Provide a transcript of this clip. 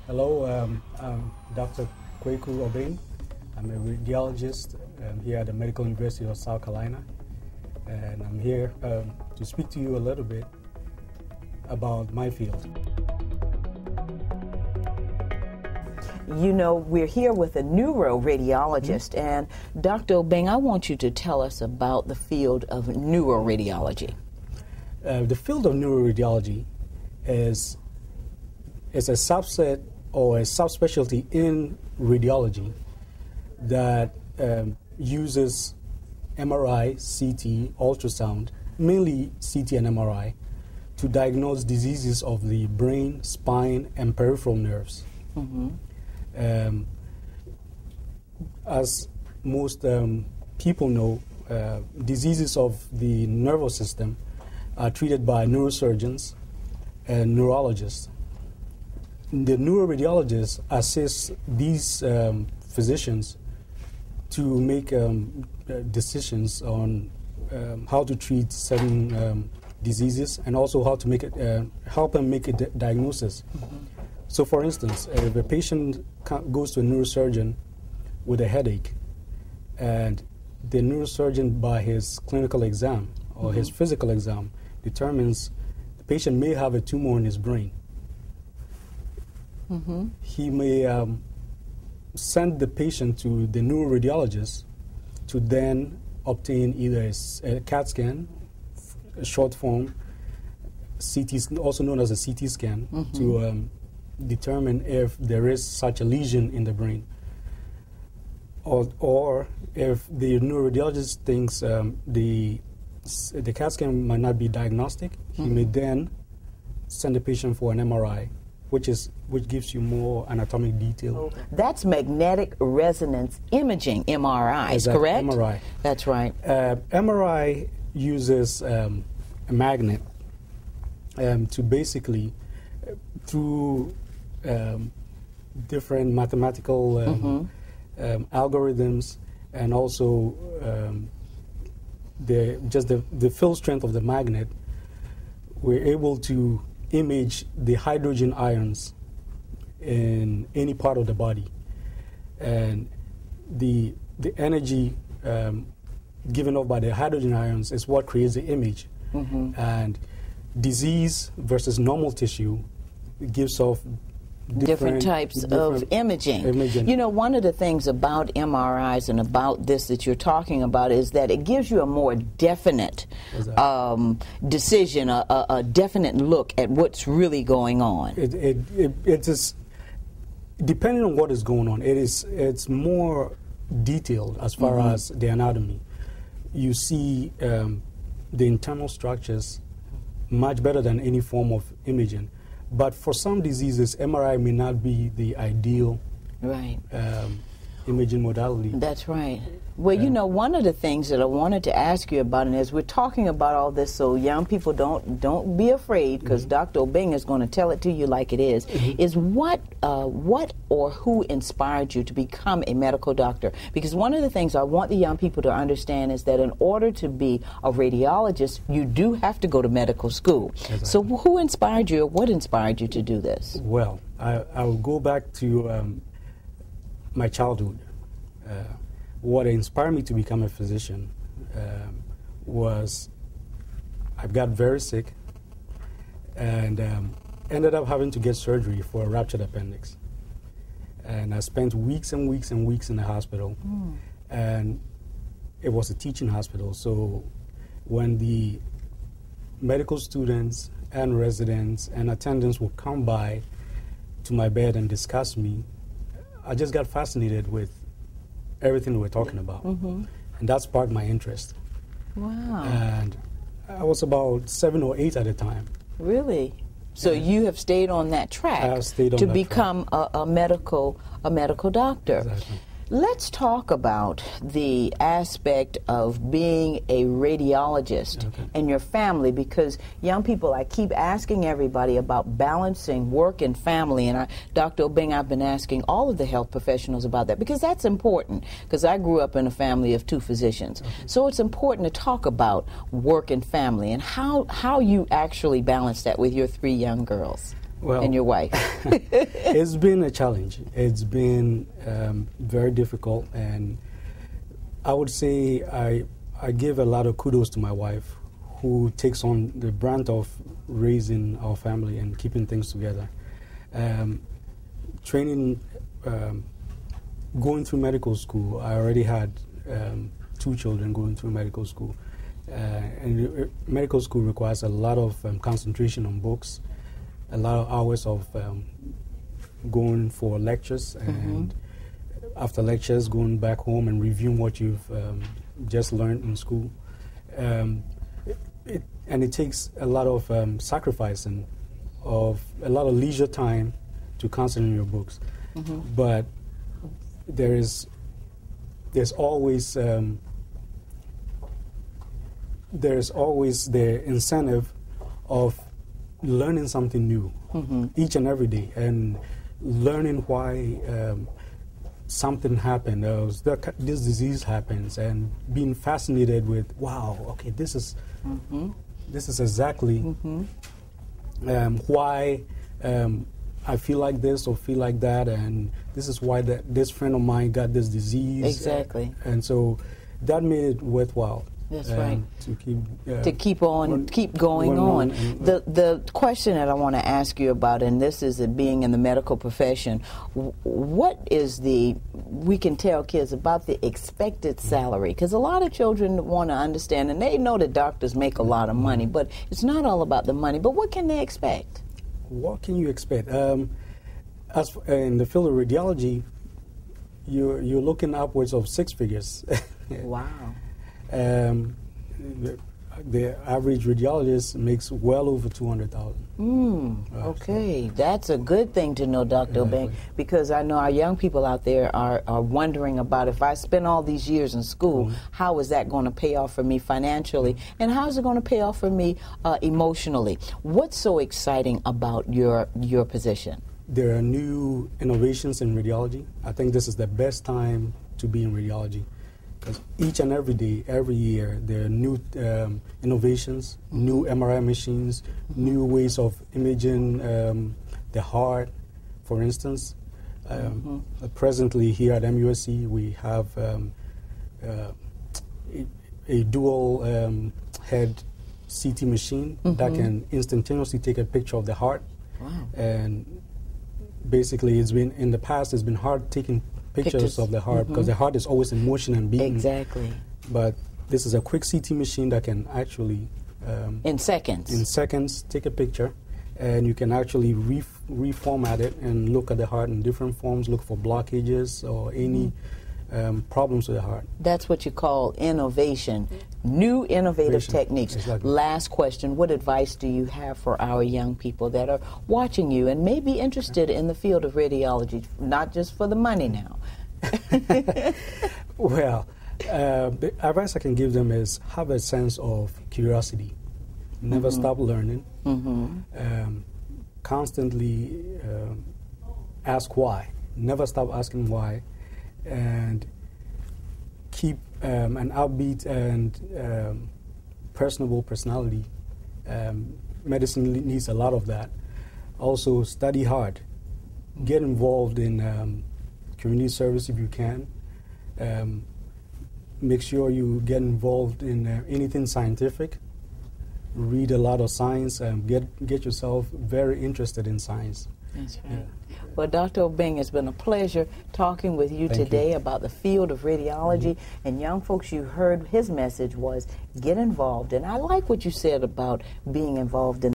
Hello, I'm Dr. Kweku Obeng. I'm a radiologist here at the Medical University of South Carolina, and I'm here to speak to you a little bit about my field. You know, we're here with a neuro-radiologist, and Dr. Obeng, I want you to tell us about the field of neuro-radiology. The field of neuroradiology is a subset or a subspecialty in radiology that uses MRI, CT, ultrasound, mainly CT and MRI, to diagnose diseases of the brain, spine, and peripheral nerves. As most people know, diseases of the nervous system are treated by neurosurgeons and neurologists. The neuroradiologists assist these physicians to make decisions on how to treat certain diseases and also how to make it, help them make a diagnosis. So, for instance, if a patient goes to a neurosurgeon with a headache, and the neurosurgeon, by his clinical exam or his physical exam, determines the patient may have a tumor in his brain, he may send the patient to the neuroradiologist to then obtain either a CAT scan, a short form, CT, also known as a CT scan, to determine if there is such a lesion in the brain. Or if the neuroradiologist thinks the CAT scan might not be diagnostic, he may then send the patient for an MRI, which gives you more anatomic detail. That's magnetic resonance imaging, MRIs, Exactly, correct? MRI. That's right. MRI uses a magnet to basically, through different mathematical algorithms and also the field strength of the magnet, we're able to image the hydrogen ions in any part of the body, and the energy given off by the hydrogen ions is what creates the image. And disease versus normal tissue gives off different types of imaging. You know, one of the things about MRIs and about this that you're talking about is that it gives you a more definite decision, a definite look at what's really going on. It is, depending on what is going on, it's more detailed as far as the anatomy. You see the internal structures much better than any form of imaging. But for some diseases, MRI may not be the ideal imaging modality. That's right. Well, you know, one of the things that I wanted to ask you about, and as we're talking about all this, so young people don't be afraid, because Dr. Obeng is going to tell it to you like it is what or who inspired you to become a medical doctor? Because one of the things I want the young people to understand is that in order to be a radiologist, you do have to go to medical school. Exactly. So who inspired you, or what inspired you to do this? Well, I will go back to my childhood. What inspired me to become a physician was I got very sick and ended up having to get surgery for a ruptured appendix. And I spent weeks and weeks and weeks in the hospital. And it was a teaching hospital, so when the medical students and residents and attendants would come by to my bed and discuss me, I just got fascinated with everything we're talking about. And that sparked my interest. Wow. And I was about 7 or 8 at the time. Really? So you have stayed on that track I have stayed on to that become a medical doctor. Exactly. Let's talk about the aspect of being a radiologist and your family, because young people, I keep asking everybody about balancing work and family, and Dr. Obeng, I've been asking all of the health professionals about that, because that's important, because I grew up in a family of 2 physicians. So it's important to talk about work and family and how you actually balance that with your 3 young girls. Well, and your wife? It's been a challenge. It's been very difficult, and I would say I give a lot of kudos to my wife, who takes on the brunt of raising our family and keeping things together. Training, going through medical school, I already had 2 children going through medical school. And medical school requires a lot of concentration on books, a lot of hours of going for lectures, and after lectures going back home and reviewing what you've just learned in school. And it takes a lot of sacrificing of a lot of leisure time to concentrate on your books. But there's always the incentive of learning something new each and every day, and learning why something happened, this disease happens, and being fascinated with, wow, okay, this is exactly why I feel like this or feel like that, and this is why this friend of mine got this disease. Exactly. And so that made it worthwhile. That's right. To keep going on. The question that I want to ask you about, and this is being in the medical profession, what is we can tell kids about the expected salary? Because a lot of children want to understand, and they know that doctors make a lot of money, but it's not all about the money. But what can they expect? What can you expect? As in the field of radiology, you're looking upwards of 6 figures. Wow. The average radiologist makes well over $200,000. Okay, that's a good thing to know, Dr. Obeng, because I know our young people out there are wondering about, if I spend all these years in school, how is that going to pay off for me financially, and how is it going to pay off for me emotionally? What's so exciting about your position? There are new innovations in radiology. I think this is the best time to be in radiology. Because each and every day, every year, there are new innovations, new MRI machines, new ways of imaging the heart, for instance. Presently here at MUSC, we have a dual head CT machine that can instantaneously take a picture of the heart. Wow. And basically, in the past, it's been hard taking pictures of the heart, because the heart is always in motion and beating. Exactly. But this is a quick CT machine that can actually in seconds take a picture, and you can actually reformat it and look at the heart in different forms, look for blockages or any problems with the heart. That's what you call innovation, new innovative techniques. Exactly. Last question, what advice do you have for our young people that are watching you and may be interested in the field of radiology, not just for the money now? Well, the advice I can give them is have a sense of curiosity. Never stop learning. Constantly ask why. Never stop asking why. And keep an upbeat and personable personality. Medicine needs a lot of that. Also, study hard. Get involved in community service if you can. Make sure you get involved in anything scientific. Read a lot of science and get yourself very interested in science. That's right. Well, Dr. Obeng, it's been a pleasure talking with you today about the field of radiology. And young folks, you heard his message was get involved. And I like what you said about being involved in